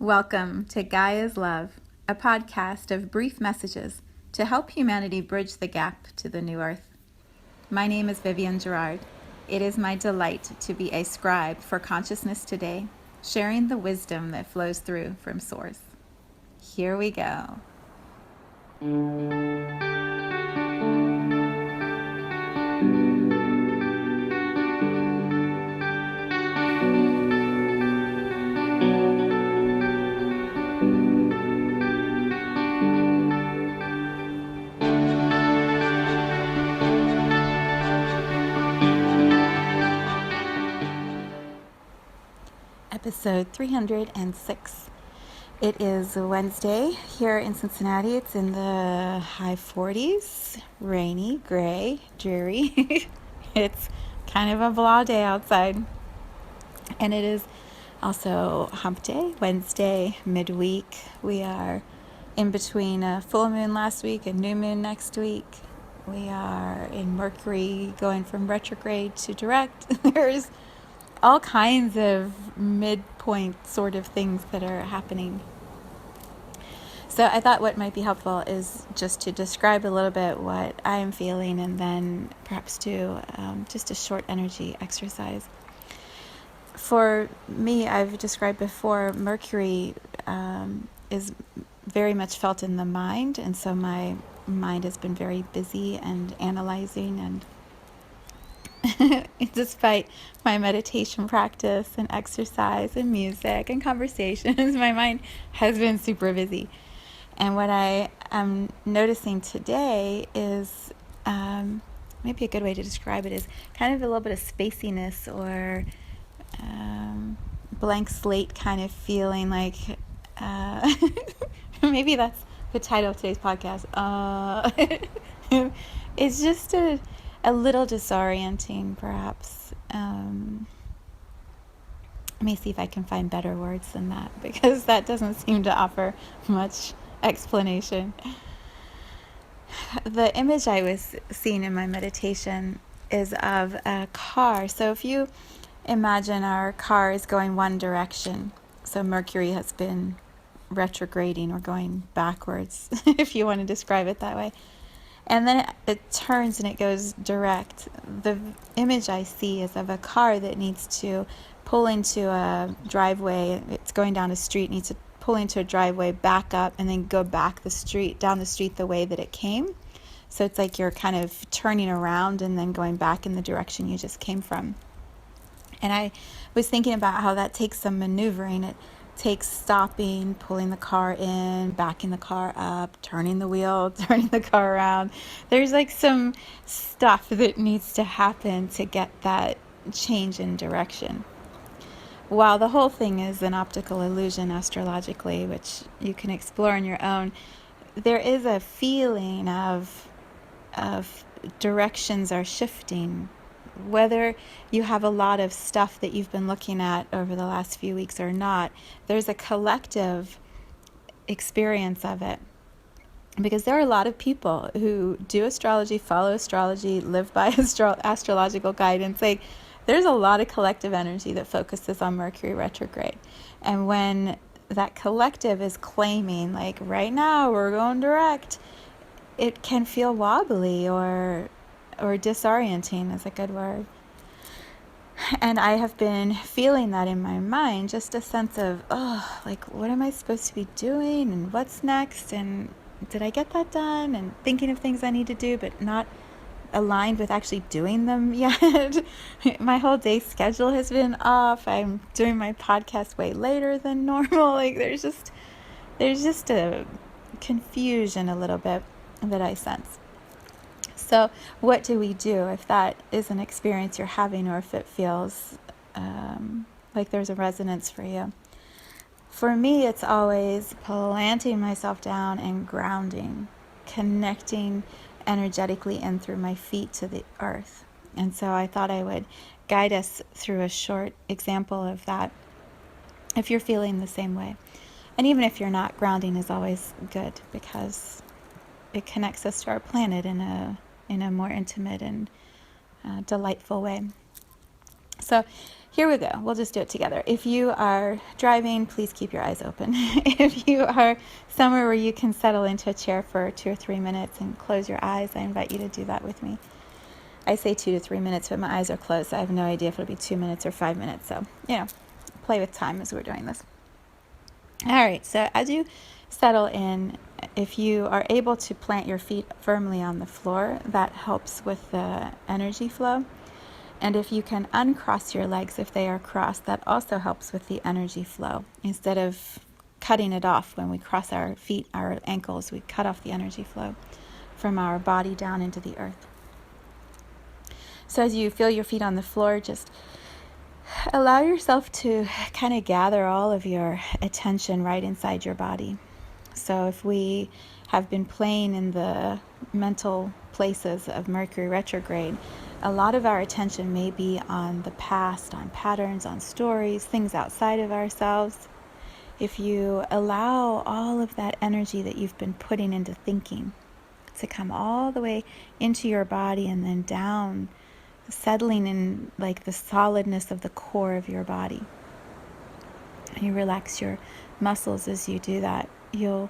Welcome to Gaia's Love, a podcast of brief messages to help humanity bridge the gap to the new earth. My name is Vivienne Gerard. It is my delight to be a scribe for consciousness today, sharing the wisdom that flows through from Source. Here we go. Episode 306. It is Wednesday here in Cincinnati. It's in the high 40s, rainy, gray, dreary. It's kind of a blah day outside. And it is also hump day, Wednesday, midweek. We are in between a full moon last week and new moon next week. We are in Mercury going from retrograde to direct. There's all kinds of midpoint sort of things that are happening. So I thought what might be helpful is just to describe a little bit what I am feeling and then perhaps do just a short energy exercise. For me, I've described before, Mercury is very much felt in the mind, and so my mind has been very busy and analyzing, and despite my meditation practice and exercise and music and conversations, my mind has been super busy. And what I am noticing today is, maybe a good way to describe it is kind of a little bit of spaciness or blank slate kind of feeling, like maybe that's the title of today's podcast. It's just a little disorienting, perhaps. Let me see if I can find better words than that, because that doesn't seem to offer much explanation. The image I was seeing in my meditation is of a car. So if you imagine our car is going one direction, so Mercury has been retrograding or going backwards, if you want to describe it that way. And then it turns and it goes direct. The image I see is of a car that needs to pull into a driveway. It's going down a street, needs to pull into a driveway, back up, and then go back down the street the way that it came. So it's like you're kind of turning around and then going back in the direction you just came from. And I was thinking about how that takes some maneuvering. It takes stopping, pulling the car in, backing the car up, turning the wheel, turning the car around. There's like some stuff that needs to happen to get that change in direction. While the whole thing is an optical illusion astrologically, which you can explore on your own, there is a feeling of directions are shifting. Whether you have a lot of stuff that you've been looking at over the last few weeks or not, there's a collective experience of it. Because there are a lot of people who do astrology, follow astrology, live by astrological guidance. Like, there's a lot of collective energy that focuses on Mercury retrograde. And when that collective is claiming, like, right now we're going direct, it can feel wobbly or disorienting is a good word. And I have been feeling that in my mind, just a sense of, like, what am I supposed to be doing and what's next, and did I get that done, and thinking of things I need to do but not aligned with actually doing them yet. My whole day schedule has been off. I'm doing my podcast way later than normal. Like, there's just a confusion a little bit that I sense. So what do we do if that is an experience you're having, or if it feels like there's a resonance for you? For me, it's always planting myself down and grounding, connecting energetically in through my feet to the earth. And so I thought I would guide us through a short example of that if you're feeling the same way. And even if you're not, grounding is always good because it connects us to our planet in a more intimate and delightful way. So Here we go. We'll just do it together. If you are driving, please keep your eyes open. If you are somewhere where you can settle into a chair for 2 or 3 minutes and close your eyes, I invite you to do that with me. I say 2 to 3 minutes, but my eyes are closed, so I have no idea if it'll be 2 minutes or 5 minutes. So, play with time as we're doing this. All right, so as you settle in, if you are able to plant your feet firmly on the floor, that helps with the energy flow. And if you can uncross your legs if they are crossed, that also helps with the energy flow. Instead of cutting it off when we cross our feet, our ankles, we cut off the energy flow from our body down into the earth. So as you feel your feet on the floor, just allow yourself to kind of gather all of your attention right inside your body. So if we have been playing in the mental places of Mercury retrograde, a lot of our attention may be on the past, on patterns, on stories, things outside of ourselves. If you allow all of that energy that you've been putting into thinking to come all the way into your body and then down, settling in like the solidness of the core of your body. You relax your muscles as you do that. You'll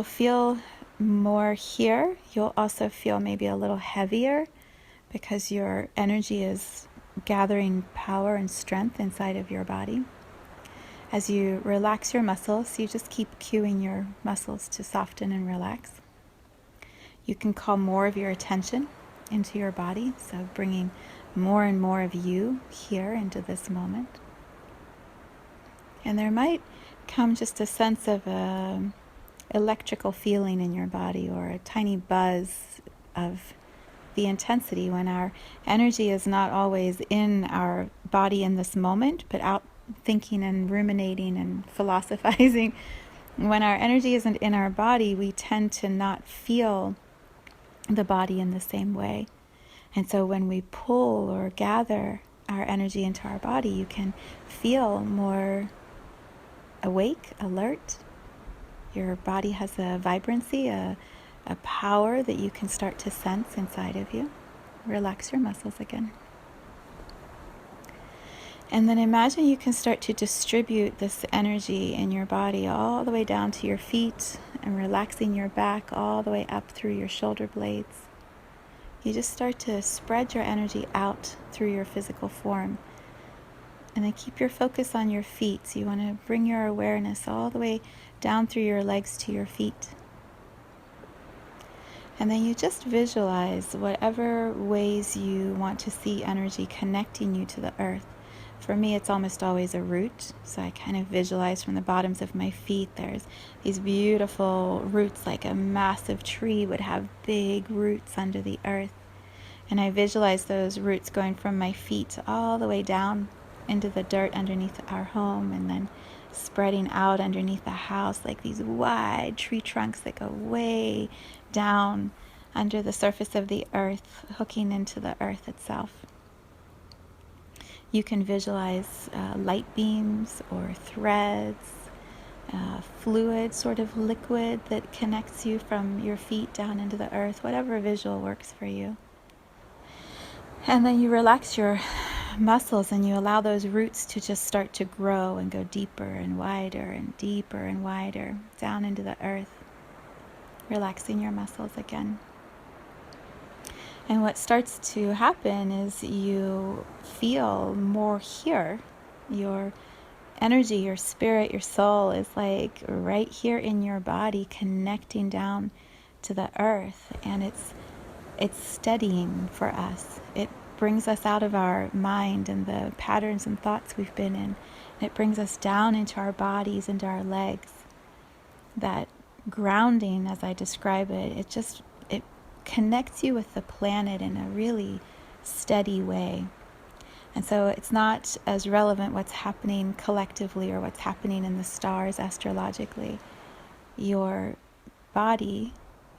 feel more here. You'll also feel maybe a little heavier because your energy is gathering power and strength inside of your body. As you relax your muscles, you just keep cueing your muscles to soften and relax. You can call more of your attention into your body, so bringing more and more of you here into this moment. And there might come just a sense of electrical feeling in your body, or a tiny buzz of the intensity when our energy is not always in our body in this moment, but out thinking and ruminating and philosophizing. When our energy isn't in our body, we tend to not feel the body in the same way. And so when we pull or gather our energy into our body, you can feel more awake, alert. Your body has a vibrancy, a power that you can start to sense inside of you. Relax your muscles again. And then imagine you can start to distribute this energy in your body all the way down to your feet, and relaxing your back all the way up through your shoulder blades. You just start to spread your energy out through your physical form. And then keep your focus on your feet. So you want to bring your awareness all the way down through your legs to your feet. And then you just visualize whatever ways you want to see energy connecting you to the earth. For me, it's almost always a root. So I kind of visualize from the bottoms of my feet, there's these beautiful roots, like a massive tree would have big roots under the earth. And I visualize those roots going from my feet all the way down into the dirt underneath our home, and then spreading out underneath the house like these wide tree trunks that go way down under the surface of the earth, hooking into the earth itself. You can visualize light beams or threads, fluid, sort of liquid that connects you from your feet down into the earth, whatever visual works for you. And then you relax your muscles and you allow those roots to just start to grow and go deeper and deeper and wider down into the earth, relaxing your muscles again. And what starts to happen is you feel more here. Your energy, your spirit, your soul is like right here in your body, connecting down to the earth. And it's steadying for us. It brings us out of our mind and the patterns and thoughts we've been in. And it brings us down into our bodies, into our legs. That grounding, as I describe it, it connects you with the planet in a really steady way. And so it's not as relevant what's happening collectively or what's happening in the stars astrologically. Your body,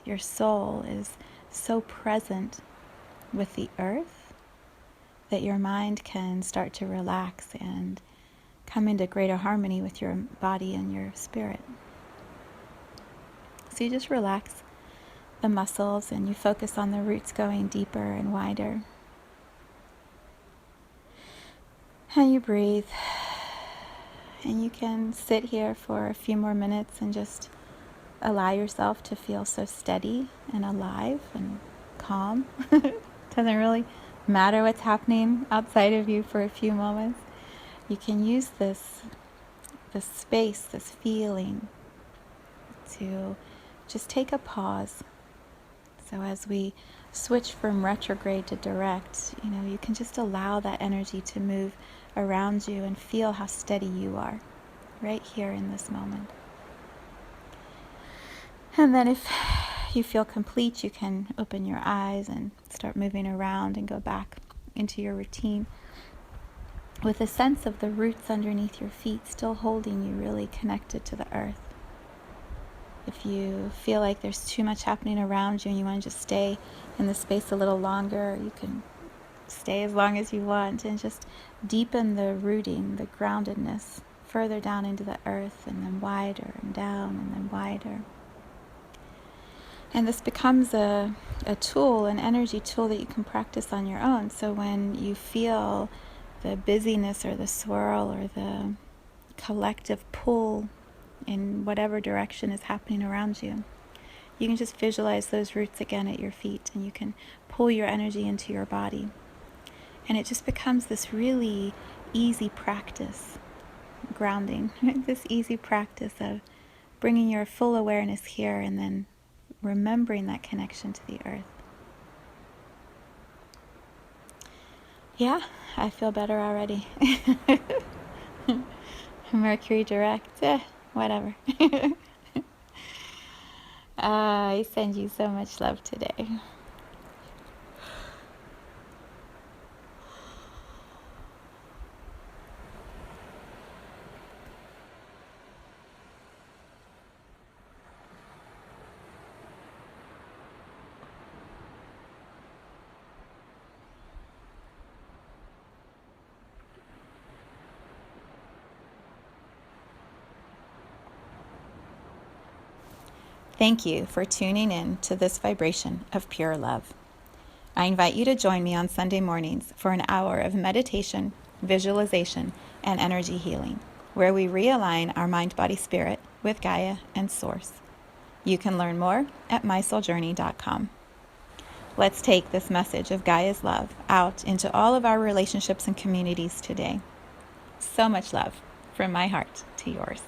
your soul is so present with the earth that your mind can start to relax and come into greater harmony with your body and your spirit. So you just relax the muscles and you focus on the roots going deeper and wider. And you breathe. And you can sit here for a few more minutes and just allow yourself to feel so steady and alive and calm. Doesn't really matter what's happening outside of you for a few moments. You can use this space, this feeling, to just take a pause. So as we switch from retrograde to direct, you can just allow that energy to move around you and feel how steady you are right here in this moment. And then if you feel complete, you can open your eyes and start moving around and go back into your routine with a sense of the roots underneath your feet still holding you really connected to the earth. If you feel like there's too much happening around you and you want to just stay in the space a little longer, you can stay as long as you want and just deepen the rooting, the groundedness further down into the earth, and then wider and down and then wider. And this becomes a tool, an energy tool that you can practice on your own. So when you feel the busyness or the swirl or the collective pull in whatever direction is happening around you, you can just visualize those roots again at your feet, and you can pull your energy into your body. And it just becomes this really easy practice, grounding, this easy practice of bringing your full awareness here and then remembering that connection to the earth. Yeah, I feel better already. Mercury direct, whatever. I send you so much love today. Thank you for tuning in to this vibration of pure love. I invite you to join me on Sunday mornings for an hour of meditation, visualization, and energy healing, where we realign our mind, body, spirit with Gaia and Source. You can learn more at mysouljourney.com. Let's take this message of Gaia's love out into all of our relationships and communities today. So much love from my heart to yours.